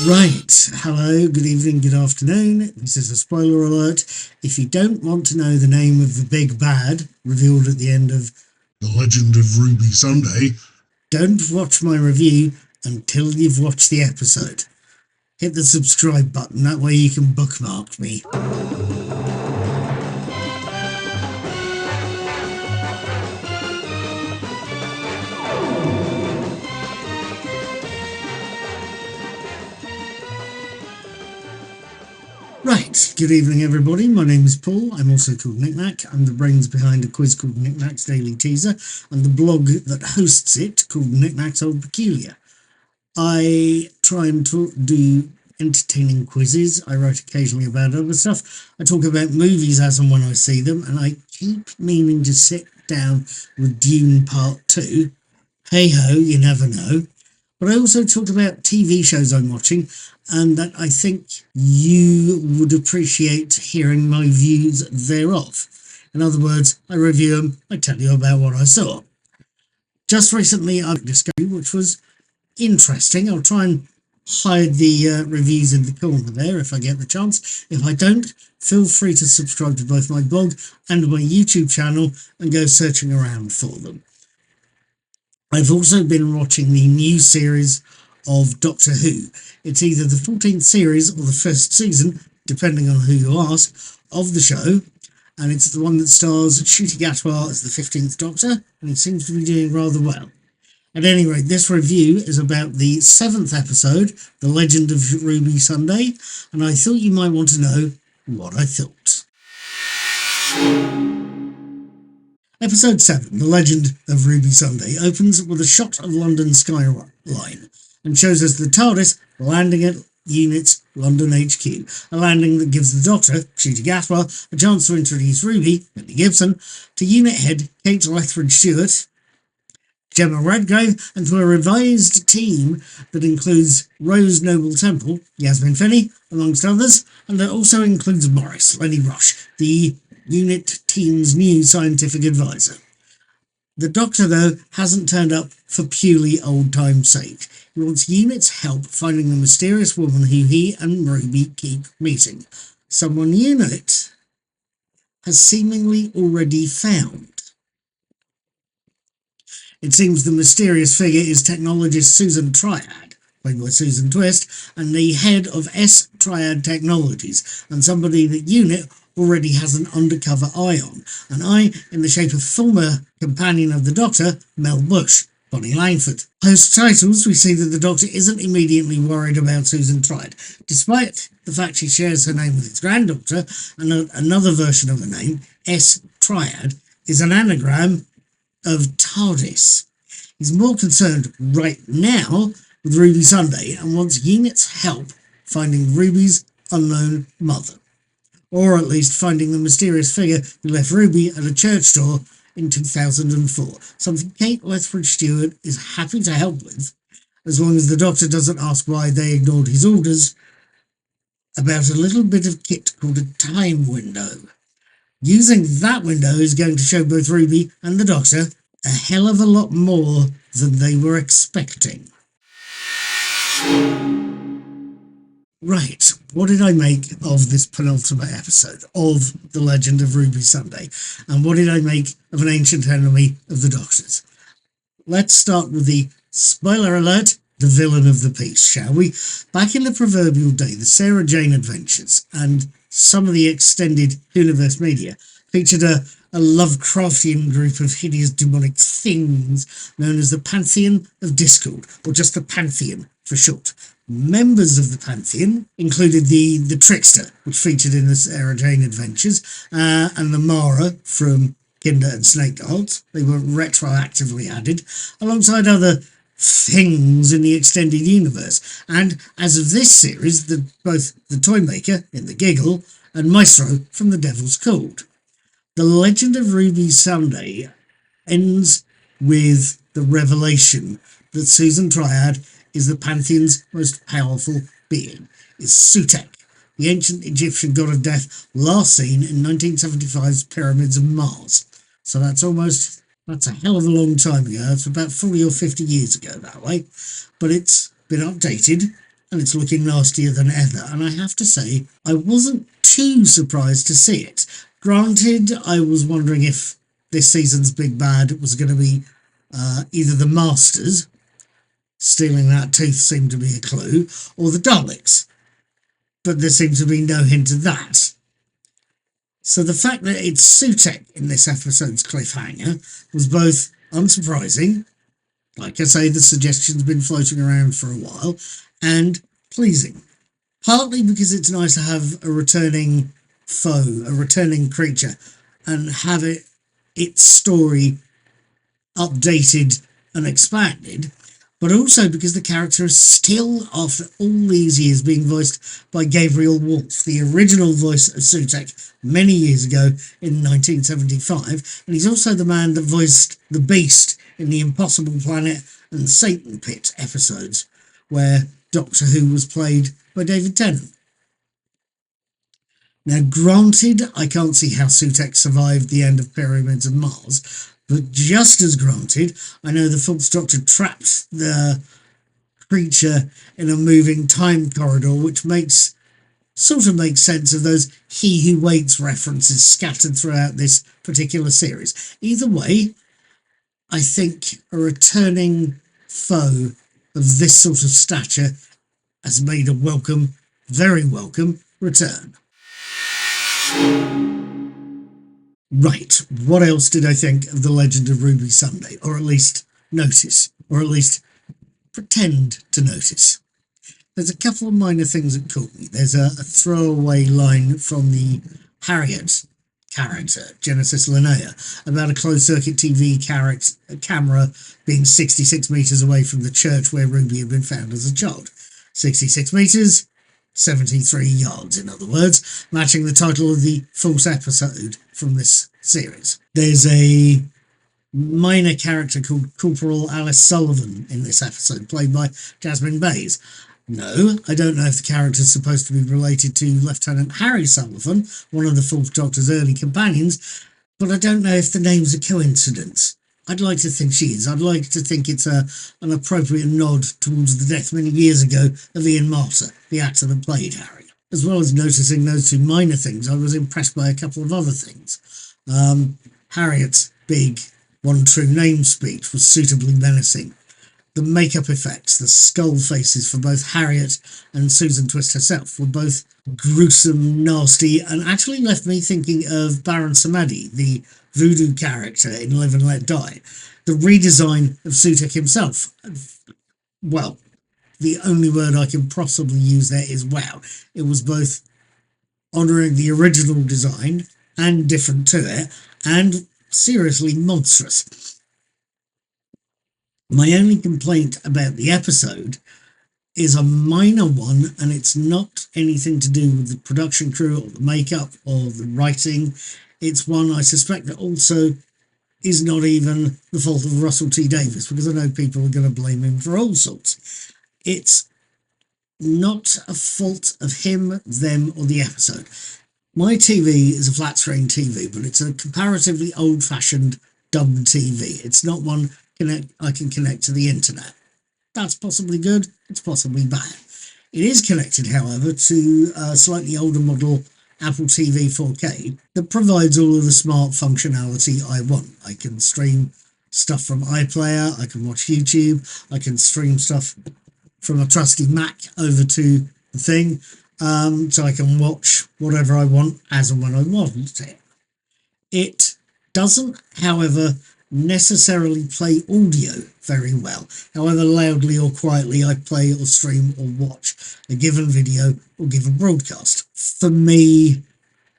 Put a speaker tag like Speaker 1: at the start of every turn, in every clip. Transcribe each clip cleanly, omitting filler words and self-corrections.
Speaker 1: Right, hello, good evening, good afternoon. This is a spoiler alert. If you don't want to know the name of the big bad revealed at the end of
Speaker 2: The Legend of Ruby Sunday,
Speaker 1: don't watch my review until you've watched the episode. Hit the subscribe button, that way you can bookmark me. Right, good evening everybody, my name is Paul, I'm also called Knickknack, I'm the brains behind a quiz called Knickknack's Daily Teaser, and the blog that hosts it called Knickknack's Old Peculiar. I try and do entertaining quizzes, I write occasionally about other stuff, I talk about movies as and when I see them, and I keep meaning to sit down with Dune Part 2. Hey ho, you never know. But I also talk about TV shows I'm watching, and that I think you would appreciate hearing my views thereof. In other words, I review them, I tell you about what I saw. Just recently I discovered, which was interesting. I'll try and hide the reviews in the corner there if I get the chance. If I don't, feel free to subscribe to both my blog and my YouTube channel and go searching around for them. I've also been watching the new series of Doctor Who. It's either the 14th series or the first season, depending on who you ask, of the show, and it's the one that stars Ncuti Gatwa as the 15th Doctor, and he seems to be doing rather well. At any rate, this review is about the 7th episode, The Legend of Ruby Sunday, and I thought you might want to know what I thought. Episode 7, The Legend of Ruby Sunday, opens with a shot of London skyline and shows us the TARDIS landing at Unit's London HQ, a landing that gives the Doctor, Ncuti Gatwa, a chance to introduce Ruby, Billy Gibson, to Unit Head Kate Lethbridge-Stewart, Gemma Redgrave, and to a revised team that includes Rose Noble Temple, Yasmin Finney, amongst others, and that also includes Maurice, Lenny Roche, the Unit team's new scientific advisor. The Doctor, though, hasn't turned up for purely old time's sake. He wants Unit's help finding the mysterious woman who he and Ruby keep meeting. Someone Unit has seemingly already found. It seems the mysterious figure is technologist Susan Triad, played by Susan Twist, and the head of S Triad Technologies, and somebody that Unit already has an undercover eye on, an eye in the shape of former companion of the Doctor, Mel Bush, Bonnie Langford. Post titles, we see that the Doctor isn't immediately worried about Susan Triad, despite the fact she shares her name with his granddaughter, and another version of the name, S Triad, is an anagram of TARDIS. He's more concerned right now with Ruby Sunday and wants Unit's help finding Ruby's unknown mother, or at least finding the mysterious figure who left Ruby at a church door in 2004, something Kate Lethbridge-Stewart is happy to help with, as long as the Doctor doesn't ask why they ignored his orders about a little bit of kit called a time window. Using that window is going to show both Ruby and the Doctor a hell of a lot more than they were expecting. Right, what did I make of this penultimate episode of The Legend of Ruby Sunday? And what did I make of an ancient enemy of the Doctor's? Let's start with the spoiler alert, the villain of the piece, shall we? Back in the proverbial day, the Sarah Jane Adventures and some of the extended Whoniverse media featured a Lovecraftian group of hideous demonic things known as the Pantheon of Discord, or just the Pantheon for short. Members of the Pantheon included the Trickster, which featured in the Sarah Jane Adventures, and the Mara from Kinder and Snake Gods. They were retroactively added, alongside other things in the extended universe. And as of this series, both the Toymaker in The Giggle and Maestro from The Devil's Called. The Legend of Ruby Sunday ends with the revelation that Susan Triad is the Pantheon's most powerful being, is Sutekh, the ancient Egyptian god of death last seen in 1975's Pyramids of Mars. So that's a hell of a long time ago. It's about 40 or 50 years ago that way. But it's been updated and it's looking nastier than ever. And I have to say, I wasn't too surprised to see it. Granted, I was wondering if this season's big bad was going to be either the Masters, stealing that tooth seemed to be a clue, or the Daleks. But there seemed to be no hint of that. So the fact that it's Sutekh in this episode's cliffhanger was both unsurprising, like I say, the suggestion's been floating around for a while, and pleasing. Partly because it's nice to have a returning foe, a returning creature, and have its story updated and expanded, but also because the character is still, after all these years, being voiced by Gabriel Wolf, the original voice of Sutekh many years ago in 1975, and he's also the man that voiced the Beast in the Impossible Planet and Satan Pit episodes, where Doctor Who was played by David Tennant. Now, granted, I can't see how Sutekh survived the end of Pyramids of Mars, but just as granted, I know the Fourth Doctor trapped the creature in a moving time corridor, which sort of makes sense of those He Who Waits references scattered throughout this particular series. Either way, I think a returning foe of this sort of stature has made a welcome, very welcome return. Right, what else did I think of The Legend of Ruby Sunday? Or at least notice, or at least pretend to notice. There's a couple of minor things that caught me. There's a throwaway line from the Harriet character, Genesis Linnea, about a closed-circuit TV camera being 66 metres away from the church where Ruby had been found as a child. 66 metres, 73 yards, in other words, matching the title of the fourth episode from this series. There's a minor character called Corporal Alice Sullivan in this episode, played by Jasmine Bays. No, I don't know if the character is supposed to be related to Lieutenant Harry Sullivan, one of the Fourth Doctor's early companions, but I don't know if the name's a coincidence. I'd like to think she is. I'd like to think it's an appropriate nod towards the death many years ago of Ian Marter, the actor that played Harry. As well as noticing those two minor things, I was impressed by a couple of other things. Harriet's big one true name speech was suitably menacing. The makeup effects, the skull faces for both Harriet and Susan Twist herself were both gruesome, nasty, and actually left me thinking of Baron Samedi, the voodoo character in Live and Let Die. The redesign of Sutekh himself, well, the only word I can possibly use there is wow. It was both honouring the original design and different to it, and seriously monstrous. My only complaint about the episode is a minor one, and it's not anything to do with the production crew or the makeup or the writing. It's one I suspect that also is not even the fault of Russell T Davies, because I know people are going to blame him for all sorts. It's not a fault of him, them, or the episode. My TV is a flat screen TV, but it's a comparatively old-fashioned dumb TV. It's not one I can connect to the internet. That's possibly good, it's possibly bad. It is connected, however, to a slightly older model Apple TV 4K that provides all of the smart functionality I want. I can stream stuff from iPlayer, I can watch YouTube, I can stream stuff from a trusty Mac over to the thing, so I can watch whatever I want as and when I want it. It doesn't, however, necessarily play audio very well, however loudly or quietly I play or stream or watch a given video or given broadcast. For me,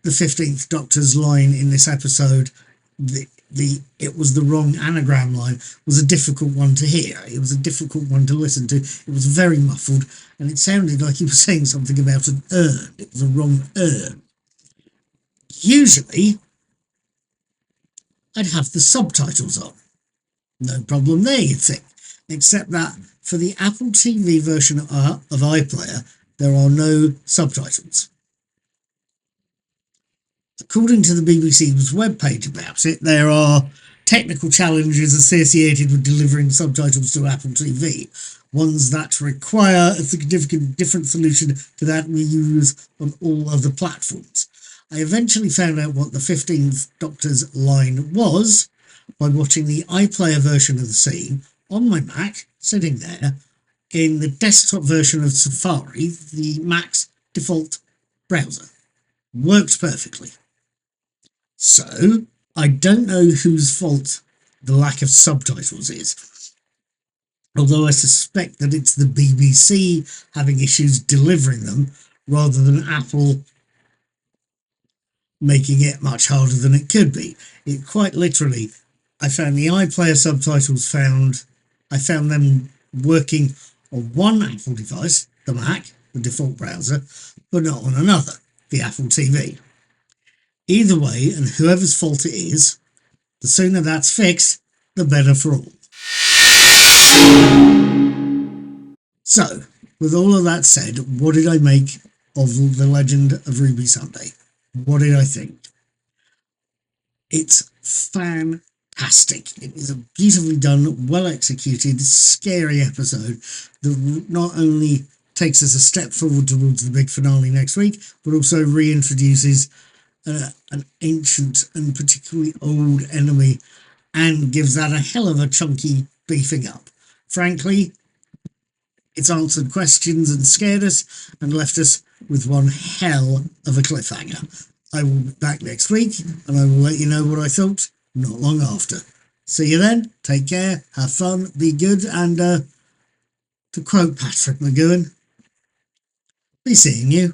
Speaker 1: the 15th Doctor's line in this episode, it was the wrong anagram line, was a difficult one to hear. It was a difficult one to listen to. It was very muffled, and it sounded like he was saying something about an urn. It was a wrong urn. Usually, I'd have the subtitles on. No problem there, you'd think. Except that for the Apple TV version of iPlayer, there are no subtitles. According to the BBC's webpage about it, there are technical challenges associated with delivering subtitles to Apple TV, ones that require a significant different solution to that we use on all other platforms. I eventually found out what the 15th Doctor's line was by watching the iPlayer version of the scene on my Mac, sitting there, in the desktop version of Safari, the Mac's default browser. Worked perfectly. So, I don't know whose fault the lack of subtitles is, although I suspect that it's the BBC having issues delivering them rather than Apple making it much harder than it could be. It quite literally, I found the iPlayer subtitles I found them working on one Apple device, the Mac, the default browser, but not on another, the Apple TV. Either way, and whoever's fault it is, the sooner that's fixed, the better for all. So, with all of that said, what did I make of The Legend of Ruby Sunday? What did I think? It's fantastic. It is a beautifully done, well executed, scary episode that not only takes us a step forward towards the big finale next week, but also reintroduces an ancient and particularly old enemy and gives that a hell of a chunky beefing up. Frankly, it's answered questions and scared us and left us with one hell of a cliffhanger. I will be back next week and I will let you know what I thought not long after. See you then, take care, have fun, be good, and to quote Patrick McGowan, be seeing you.